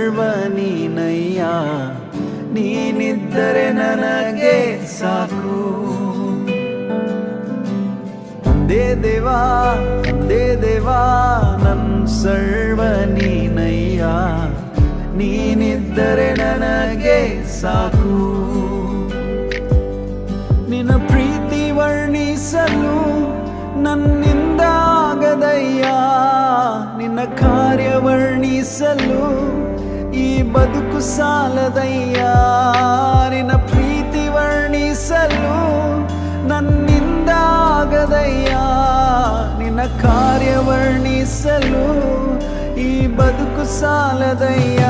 ಸರ್ವ ನೀನಯ್ಯ, ನೀನಿದ್ದರೆ ನನಗೆ ಸಾಕು. ತಂದೆ ದೇವಾ ನನ್ ಸರ್ವ ನೀನಯ್ಯ, ನೀನಿದ್ದರೆ ನನಗೆ ಸಾಕು. ನಿನ್ನ ಪ್ರೀತಿ ವರ್ಣಿಸಲು ನನ್ನಿಂದ ಆಗದಯ್ಯ, ನಿನ್ನ ಕಾರ್ಯ ವರ್ಣಿಸಲು ಈ ಬದುಕು ಸಾಲದಯ್ಯ. ನಿನ್ನ ಪ್ರೀತಿ ವರ್ಣಿಸಲು ನನ್ನಿಂದ ಆಗದಯ್ಯ, ನಿನ್ನ ಕಾರ್ಯ ವರ್ಣಿಸಲು ಈ ಬದುಕು ಸಾಲದಯ್ಯ.